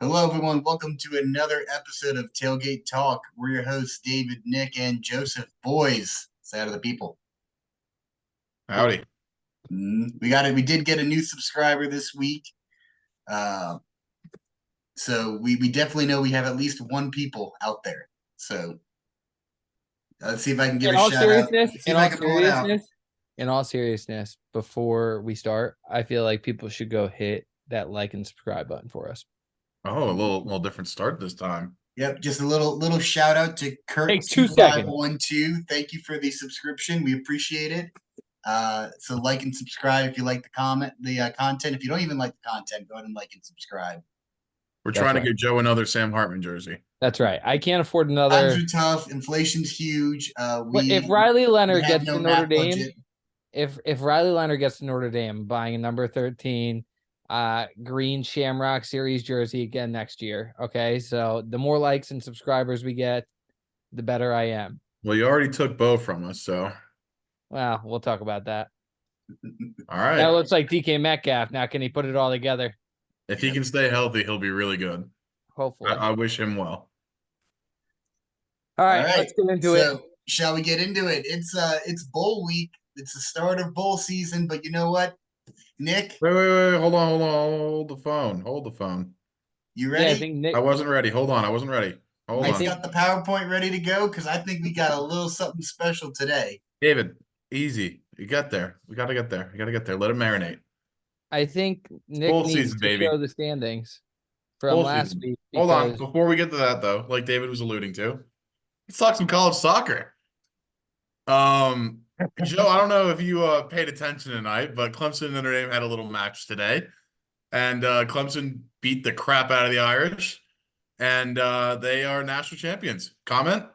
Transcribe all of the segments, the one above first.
Hello, everyone. Welcome to another episode of Tailgate Talk. We're your hosts, David, Nick, and Joseph. Boys, side of the people. Howdy. We got it. We did get a new subscriber this week, so we definitely know we have at least one people out there. So let's see if I can give In a all shout out. seriousness, See if I can pull it out. in all seriousness, before we start, I feel like people should go hit that like and subscribe button for us. Oh, a little different start this time. Yep, just a little shout out to Kurt Take 2 seconds. 2512. Thank you for the subscription. We appreciate it. So like and subscribe if you like the content. If you don't even like the content, go ahead and like and subscribe. We're trying to get Joe another Sam Hartman jersey. That's right. I can't afford another. Times are tough. Inflation's huge. If Riley Leonard gets no to Notre Dame, budget. if Riley Leonard gets to Notre Dame, buying a number 13 green Shamrock Series jersey again next year. Okay, so the more likes and subscribers we get, the better I am. Well, you already took Bo from us, so. Well, we'll talk about that. All right. That looks like DK Metcalf. Now, can he put it all together? If he can stay healthy, he'll be really good. Hopefully. I wish him well. All right, let's get into it. Shall we get into it? It's bowl week. It's the start of bowl season, but you know what, Nick? Wait. Hold on. Hold the phone. You ready? Yeah, I think Nick. I wasn't ready. Hold on. I wasn't ready. Hold on. Nick's got the PowerPoint ready to go because I think we got a little something special today. David, easy. You got there. We got to get there. Let it marinate. I think Nick needs to show the standings from last week. Hold on. Before we get to that, though, like David was alluding to, let's talk some college soccer. Joe, I don't know if you paid attention tonight, but Clemson and Notre Dame had a little match today, and Clemson beat the crap out of the Irish, and they are national champions. Comment?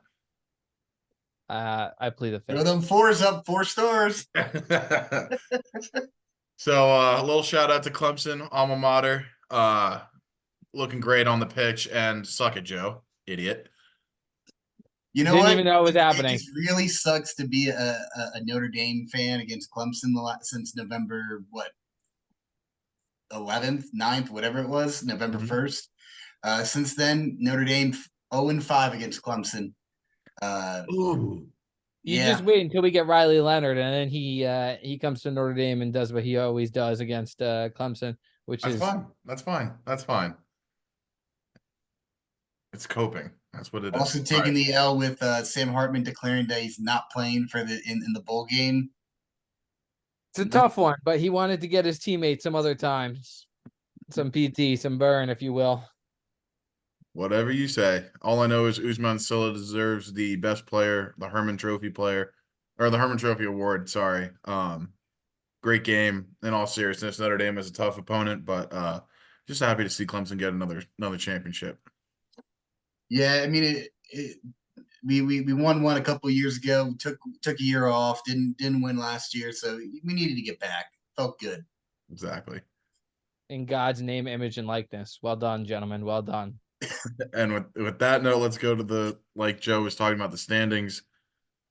I plead the fifth. Throw them fours up, 4 stars. So a little shout out to Clemson, alma mater, looking great on the pitch, and suck it, Joe, idiot. You know Didn't what? even know it was happening. It just really sucks to be a Notre Dame fan against Clemson since November 11th, 9th, whatever it was, November 1st. Since then, Notre Dame 0-5 against Clemson. You just wait until we get Riley Leonard, and then he comes to Notre Dame and does what he always does against Clemson, That's fine. That's fine. It's coping. That's what it is. Also taking the L with Sam Hartman declaring that he's not playing for in the bowl game. It's a tough one, but he wanted to get his teammates some other times, some PT, some burn, if you will. Whatever you say. All I know is Usman Silla deserves the best player, the Herman Trophy player, or the Herman Trophy award. Sorry. Great game. In all seriousness, Notre Dame is a tough opponent, but just happy to see Clemson get another championship. Yeah, I mean, we won one a couple of years ago. We took a year off. Didn't win last year, so we needed to get back. Felt good. Exactly. In God's name, image, and likeness. Well done, gentlemen. Well done. And with that note, let's go to like Joe was talking about, the standings.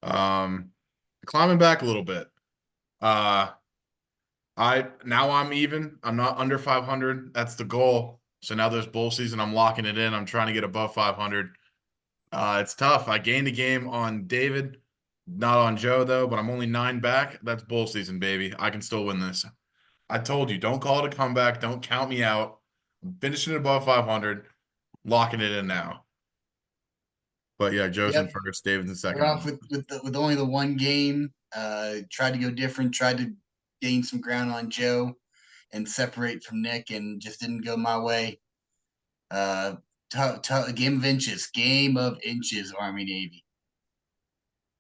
Climbing back a little bit. I'm even. I'm not under 500. That's the goal. So now there's bowl season. I'm locking it in. I'm trying to get above 500. It's tough. I gained a game on David, not on Joe though, but I'm only 9 back. That's bowl season, baby. I can still win this. I told you, don't call it a comeback. Don't count me out. I'm finishing above 500. Locking it in now. But yeah, Joe's in first, David's in second. We're off with only the one game. Tried to go different, tried to gain some ground on Joe and separate from Nick, and just didn't go my way. Game of inches, Army Navy.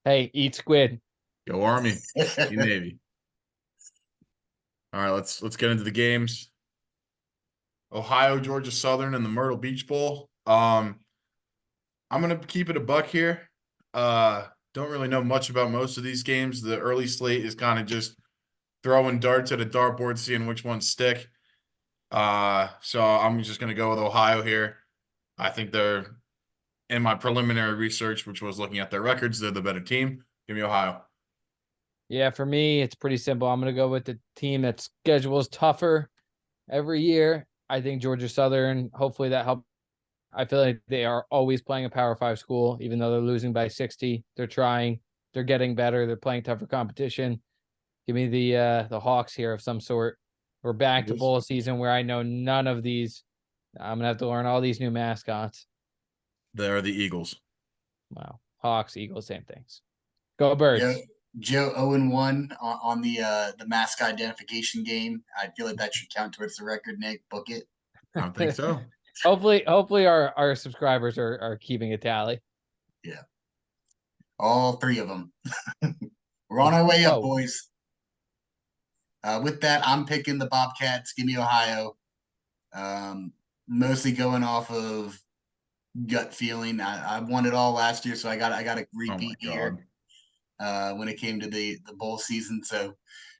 Hey, eat squid. Go Army. Eat Navy. All right, let's get into the games. Ohio, Georgia Southern, and the Myrtle Beach Bowl. I'm gonna keep it a buck here. Don't really know much about most of these games. The early slate is kind of just throwing darts at a dartboard, seeing which ones stick. So I'm just gonna go with Ohio here. I think they're, in my preliminary research, which was looking at their records, they're the better team. Give me Ohio. Yeah, for me, it's pretty simple. I'm gonna go with the team that schedules tougher every year. I think Georgia Southern, hopefully that helps I feel like they are always playing a Power 5 school, even though they're losing by 60. They're trying. They're getting better. They're playing tougher competition. Give me the Hawks here of some sort. We're back to Yes. bowl season where I know none of these. I'm gonna have to learn all these new mascots. They're the Eagles. Wow, Hawks, Eagles, same things. Go Joe, Birds. Joe 0-1 on the mascot identification game. I feel like that should count towards the record. Nick, book it. I think so. Hopefully our subscribers are keeping a tally. Yeah, all three of them. We're on our way up, Whoa. boys. With that, I'm picking the Bobcats. Give me Ohio. Mostly going off of gut feeling. I won it all last year, so I got a Oh my repeat god. year when it came to the bowl season. So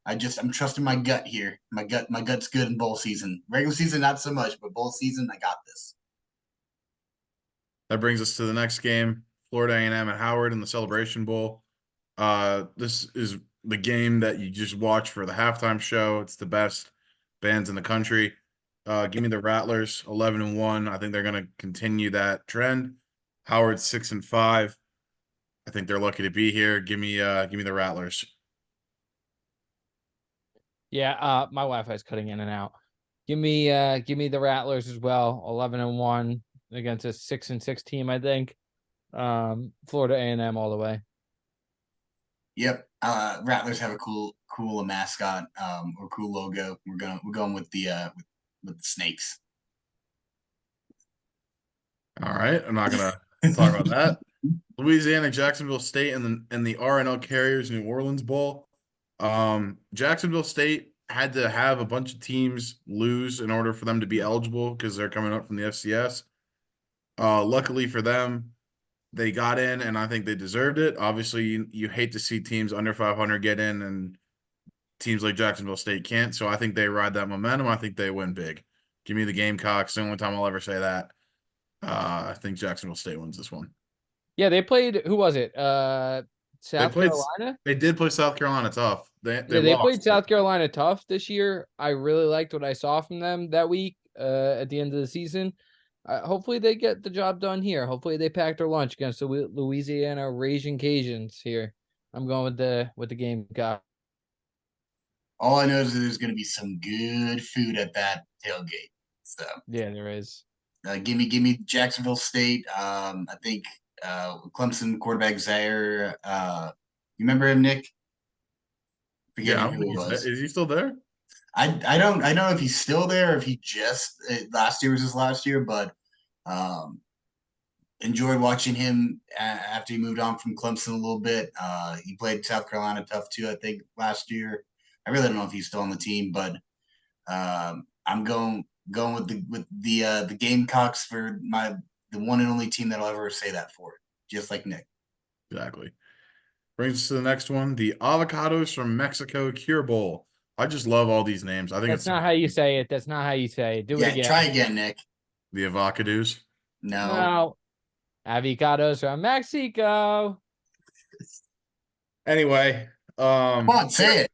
I'm trusting my gut here. My gut's good in bowl season. Regular season not so much, but bowl season I got this. That brings us to the next game, Florida A&M at Howard in the Celebration Bowl. This is the game that you just watch for the halftime show. It's the best bands in the country. Give me the Rattlers, 11-1. I think they're going to continue that trend. Howard 6-5. I think they're lucky to be here. Give me the Rattlers. Yeah, my Wi-Fi is cutting in and out. Give me the Rattlers as well. 11-1 against a 6-6 team, I think. Florida A&M all the way. Yep. Rattlers have a cool mascot or cool logo. We're going with the snakes. All right, I'm not gonna talk about that. Louisiana, Jacksonville State, and the RNL Carriers New Orleans Bowl. Jacksonville State had to have a bunch of teams lose in order for them to be eligible because they're coming up from the FCS. Luckily for them, they got in, and I think they deserved it. Obviously, you hate to see teams under 500 get in, and teams like Jacksonville State can't. So I think they ride that momentum. I think they win big. Give me the Gamecocks. The only time I'll ever say that. I think Jacksonville State wins this one. Yeah, they played. Who was it? They South played. Carolina. They did play South Carolina tough. They Yeah, they played lost. South Carolina tough this year. I really liked what I saw from them that week. At the end of the season, hopefully they get the job done here. Hopefully they pack their lunch against the Louisiana Raging Cajuns here. I'm going with the game. All I know is that there's going to be some good food at that tailgate. So Yeah, there is. give me Jacksonville State. I think Clemson quarterback Zaire. You remember him, Nick? Yeah, I Forgetting don't who think it he's there. was. Is he still there? I don't know if he's still there or if he just last year was his last year, but um, enjoyed watching him after he moved on from Clemson a little bit. He played South Carolina tough too, I think, last year. I really don't know if he's still on the team, but I'm going with the Gamecocks for the one and only team that I'll ever say that for, just like Nick. Exactly. Brings us to the next one, the Avocados from Mexico Cure Bowl. I just love all these names. I think That's it's not how you say it. That's not how you say it. Do it Yeah, again. try again, Nick. the Avocados. No. No. Avocados from Mexico. Anyway, Come on, say it.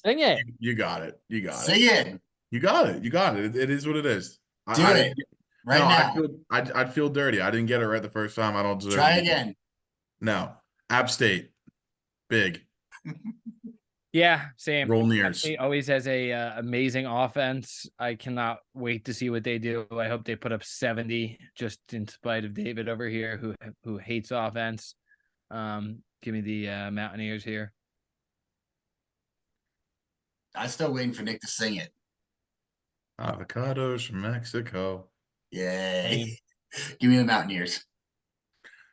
Sing it. you got it. You got Say it. it. You got it. You got it. It is what it is. Do I it didn't right no, now. I'd feel dirty. I didn't get it right the first time. I don't deserve Try it. again. No. App State. Big. Yeah, same. Roll nears. Actually, always has a amazing offense. I cannot wait to see what they do. I hope they put up 70 just in spite of David over here who hates offense. Give me the Mountaineers here. I'm still waiting for Nick to sing it. Avocados from Mexico. Yay. Give me the Mountaineers.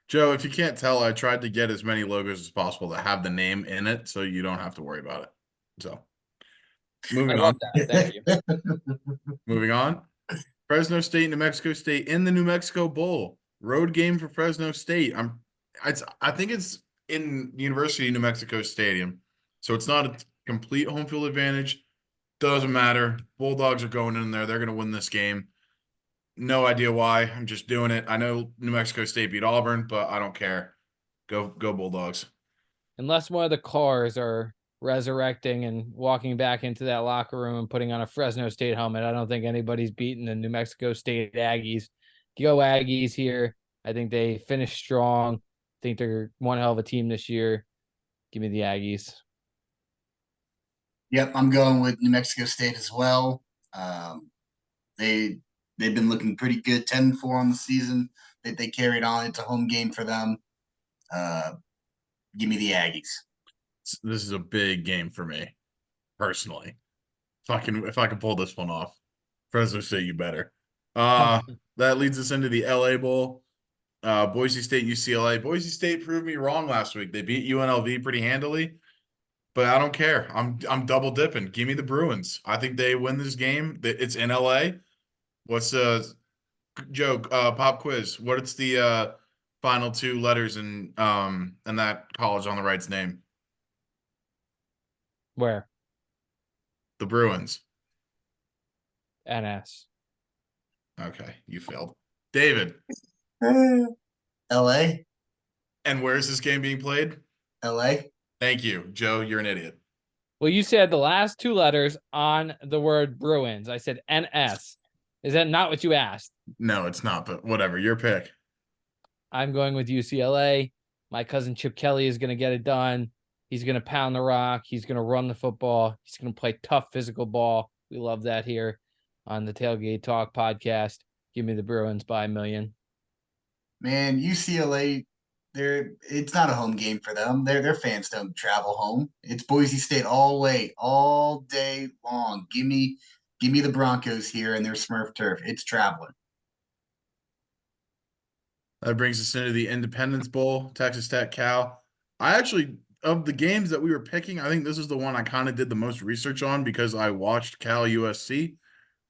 Joe, if you can't tell, I tried to get as many logos as possible that have the name in it so you don't have to worry about it. So, I moving love on. that. Thank you. Moving on. Fresno State, New Mexico State in the New Mexico Bowl. Road game for Fresno State. I think it's in University of New Mexico Stadium. So it's not a complete home field advantage. Doesn't matter. Bulldogs are going in there. They're going to win this game. No idea why. I'm just doing it. I know New Mexico State beat Auburn, but I don't care. Go Bulldogs. Unless one of the cars are resurrecting and walking back into that locker room and putting on a Fresno State helmet, I don't think anybody's beating the New Mexico State Aggies Go Aggies here. I think they finish strong. I think they're one hell of a team this year. Give me the Aggies. Yep, I'm going with New Mexico State as well. Um, they they've been looking pretty good, 10-4 on the season. They carried on. It's a home game for them. Uh, Give me the Aggies. This is a big game for me, personally. If I can pull this one off, Fresno State, you better. That leads us into the LA Bowl. Boise State, UCLA. Boise State proved me wrong last week. They beat UNLV pretty handily, but I don't care. I'm double dipping. Give me the Bruins. I think they win this game. It's in LA. What's Joe, pop quiz. What's the final two letters in that college on the right's name? Where? The Bruins. NS. Okay, you failed. David. LA, And where is this game being played? LA. Thank you, Joe. You're an idiot. Well, you said the last two letters on the word Bruins. I said NS. Is that not what you asked? No, it's not, but whatever. Your pick. I'm going with UCLA. My cousin Chip Kelly is going to get it done. He's going to pound the rock. He's going to run the football. He's going to play tough physical ball. We love that here on the Tailgate Talk podcast. Give me the Bruins by a million. Man, UCLA, it's not a home game for them. Their fans don't travel home. It's Boise State all day long. Give me the Broncos here and their Smurf turf. It's traveling. That brings us into the Independence Bowl, Texas Tech, Cal. I actually, of the games that we were picking, I think this is the one I kind of did the most research on because I watched Cal USC.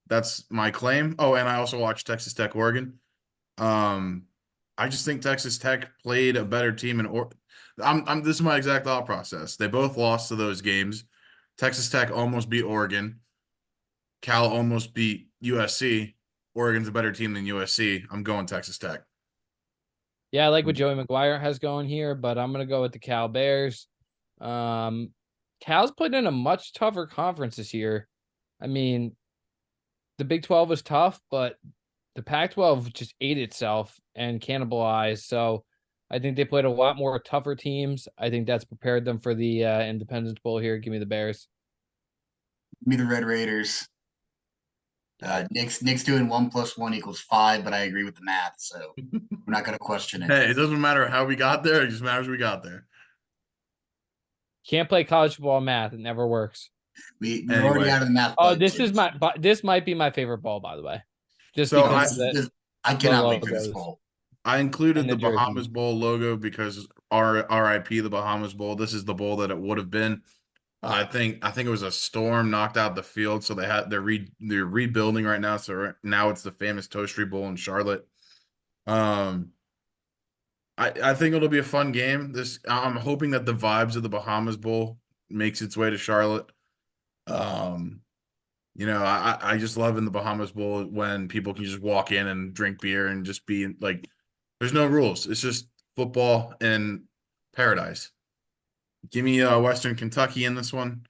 That's my claim. Oh, and I also watched Texas Tech, Oregon. I just think Texas Tech played a better team this is my exact thought process. They both lost to those games. Texas Tech almost beat Oregon. Cal almost beat USC. Oregon's a better team than USC. I'm going Texas Tech. Yeah, I like what Joey McGuire has going here, but I'm going to go with the Cal Bears. Cal's played in a much tougher conference this year. I mean, the Big 12 was tough, but the Pac-12 just ate itself and cannibalized. So I think they played a lot more tougher teams. I think that's prepared them for the Independence Bowl here. Give me the Bears. Give me the Red Raiders. Nick's doing 1 + 1 = 5, but I agree with the math, so we're not going to question it. Hey, it doesn't matter how we got there. It just matters we got there. Can't play college football math. It never works. We're already out of the math. Oh, this might be my favorite ball, by the way. Just So because I cannot wait for this bowl. I included the jerseys. Bahamas Bowl logo because RIP the Bahamas Bowl. This is the bowl that it would have been. I think it was a storm knocked out the field, so they're rebuilding right now. So now it's the famous Toastery Bowl in Charlotte. I think it'll be a fun game. I'm hoping that the vibes of the Bahamas Bowl makes its way to Charlotte. I just love in the Bahamas Bowl when people can just walk in and drink beer and just be like, there's no rules. It's just football and paradise. Give me Western Kentucky in this one.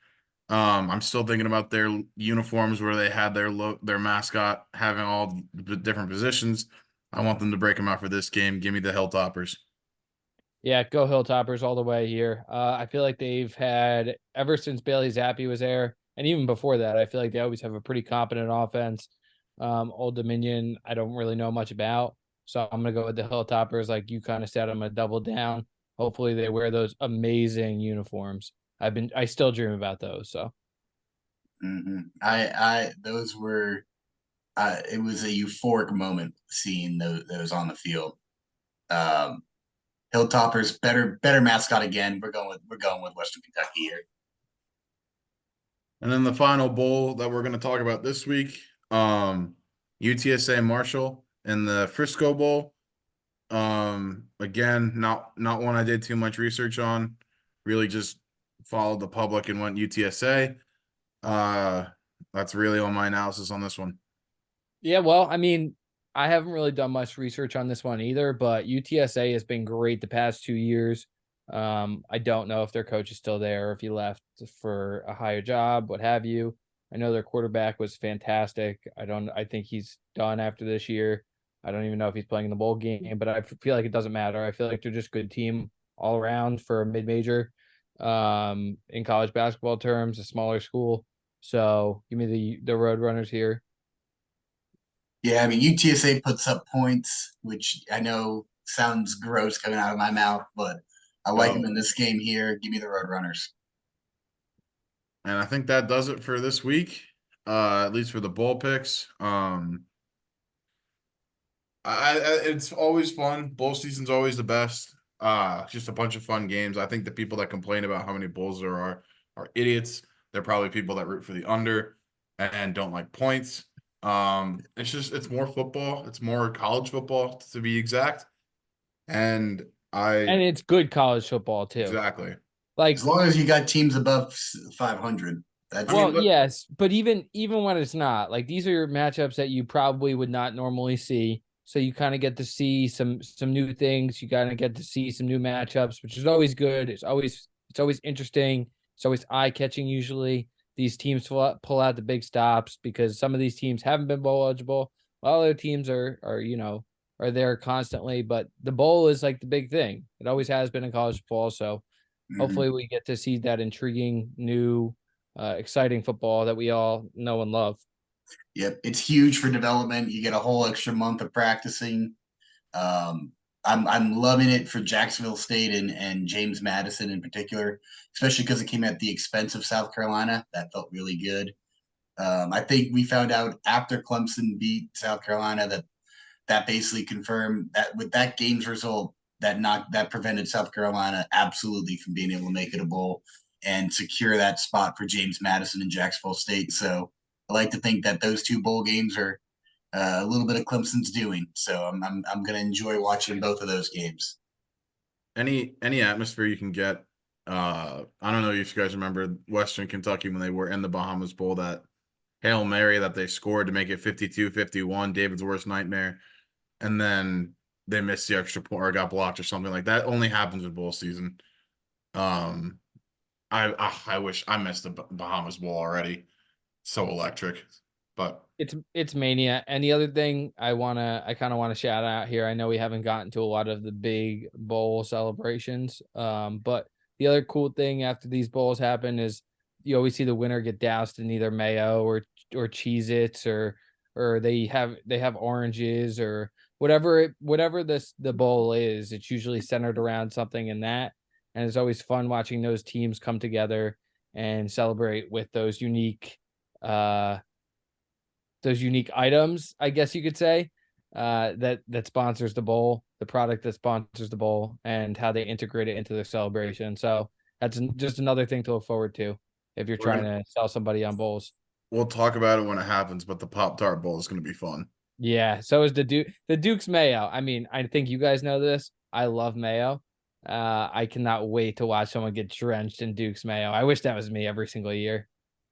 I'm still thinking about their uniforms where they had their mascot having all the different positions. I want them to break them out for this game. Give me the Hilltoppers. Yeah, go Hilltoppers all the way here. I feel like they've had, ever since Bailey Zappi was there, and even before that, I feel like they always have a pretty competent offense. Old Dominion, I don't really know much about. So I'm going to go with the Hilltoppers. Like you kind of said, I'm going to double down. Hopefully they wear those amazing uniforms. I still dream about those. So Those were, it was a euphoric moment seeing those on the field. Hilltoppers, better mascot again. We're going with Western Kentucky here. And then the final bowl that we're going to talk about this week, UTSA Marshall and the Frisco Bowl. Again, not one I did too much research on. Really just followed the public and went UTSA. That's really all my analysis on this one. yeah, well, I mean, I haven't really done much research on this one either, but UTSA has been great the past 2 years. I don't know if their coach is still there or if he left for a higher job, what have you. I know their quarterback was fantastic. I think he's done after this year. I don't even know if he's playing in the bowl game, but I feel like it doesn't matter. I feel like they're just a good team all around for a mid-major. In college basketball terms, a smaller school. So give me the Roadrunners here. Yeah, I mean UTSA puts up points, which I know sounds gross coming out of my mouth, but I like them Oh, in this game here. Give me the Roadrunners. and I think that does it for this week. At least for the bowl picks. It's always fun. Bowl season's always the best. Just a bunch of fun games. I think the people that complain about how many bowls there are idiots. They're probably people that root for the under and don't like points. It's more football. It's more college football to be exact. And I And it's good college football too. exactly. Like, As long as you got teams above 500, that's I mean, well, look, yes, but even when it's not, like these are matchups that you probably would not normally see. So you kind of get to see some new things. You kind of get to see some new matchups, which is always good. It's always interesting. It's always eye catching. Usually these teams pull out the big stops because some of these teams haven't been bowl eligible, while other teams are there constantly. But the bowl is like the big thing. It always has been in college football. So Mhm. hopefully we get to see that intriguing new exciting football that we all know and love. Yep, it's huge for development. You get a whole extra month of practicing. Um, I'm loving it for Jacksonville State and James Madison in particular, especially because it came at the expense of South Carolina. That felt really good. I think we found out after Clemson beat South Carolina that basically confirmed that with that game's result that prevented South Carolina absolutely from being able to make it a bowl and secure that spot for James Madison and Jacksonville State. So I like to think that those two bowl games are a little bit of Clemson's doing. So I'm going to enjoy watching both of those games. any atmosphere you can get. I don't know if you guys remember Western Kentucky when they were in the Bahamas Bowl, that Hail Mary that they scored to make it 52-51, David's worst nightmare. And then they missed the extra point or got blocked or something like that. Only happens with bowl season. Um, I wish I missed the Bahamas Bowl already. So electric, but It's mania. And the other thing I kind of want to shout out here. I know we haven't gotten to a lot of the big bowl celebrations. But the other cool thing after these bowls happen is you always see the winner get doused in either mayo or Cheez-Its or they have oranges or whatever the bowl is. It's usually centered around something in that. And it's always fun watching those teams come together and celebrate with uh those unique items, I guess you could say, that sponsors the bowl, the product that sponsors the bowl, and how they integrate it into their celebration. So that's just another thing to look forward to if you're we're trying gonna to sell somebody on bowls. we'll talk about it when it happens. But the Pop Tart Bowl is gonna be fun. Yeah. So is the Duke's mayo. I mean, I think you guys know this. I love mayo. I cannot wait to watch someone get drenched in Duke's mayo. I wish that was me every single year.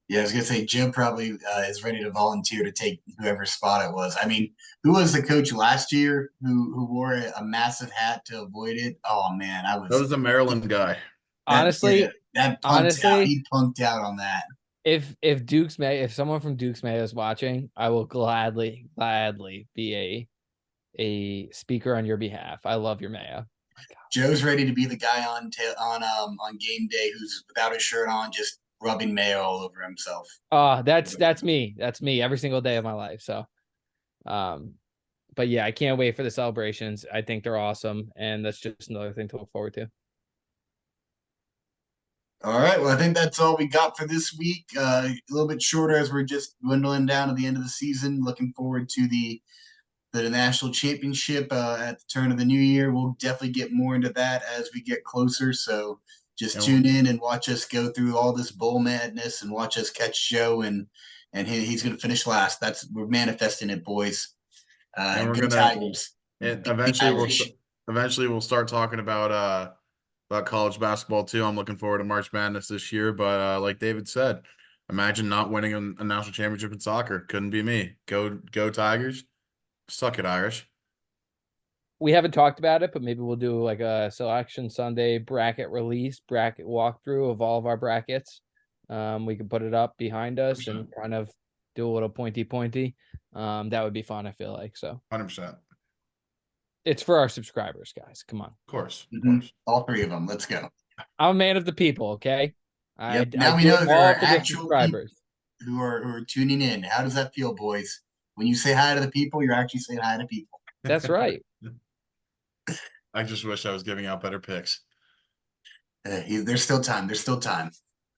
Yeah, I was gonna say Jim probably is ready to volunteer to take whoever spot it was. I mean, who was the coach last year who wore a massive hat to avoid it? Oh man, I That was was the Maryland guy. that yeah, Honestly, that punked out. honestly, He punked out on that. if someone from Duke's Mayo is watching, I will gladly be a speaker on your behalf. I love your Mayo. Joe's ready to be the guy on game day who's without his shirt on, just rubbing mayo all over himself. That's me. That's me every single day of my life. So um but yeah, I can't wait for the celebrations. I think they're awesome, and that's just another thing to look forward to. All right. Well, I think that's all we got for this week. A little bit shorter as we're just dwindling down to the end of the season. Looking forward to the national championship at the turn of the new year. We'll definitely get more into that as we get closer. So just And we're, tune in and watch us go through all this bowl madness and watch us catch Joe and he's going to finish last. We're manifesting it, boys. and we're Go gonna Tigers. and Be Irish. eventually we'll start talking about college basketball too. I'm looking forward to March Madness this year. But like David said, imagine not winning a national championship in soccer. Couldn't be me. Go Tigers. Suck it, Irish. We haven't talked about it, but maybe we'll do like a selection Sunday bracket walkthrough of all of our brackets. We can put it up behind us and kind of do a little pointy. That would be fun, I feel like. So 100%. It's for our subscribers, guys. Come on. Of course. Of Mhm. course. All three of them. Let's go. I'm a man of the people, okay? Yep. I Now we do know it that there all are for the actual people subscribers. who are tuning in. How does that feel, boys? When you say hi to the people, you're actually saying hi to people. That's right. I just wish I was giving out better picks. There's still time. There's still time.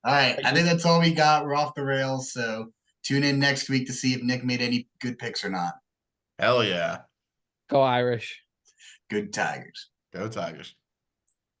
All right. I think that's all we got. We're off the rails. So tune in next week to see if Nick made any good picks or not. Hell yeah. Go Irish. Good Tigers. Go Tigers.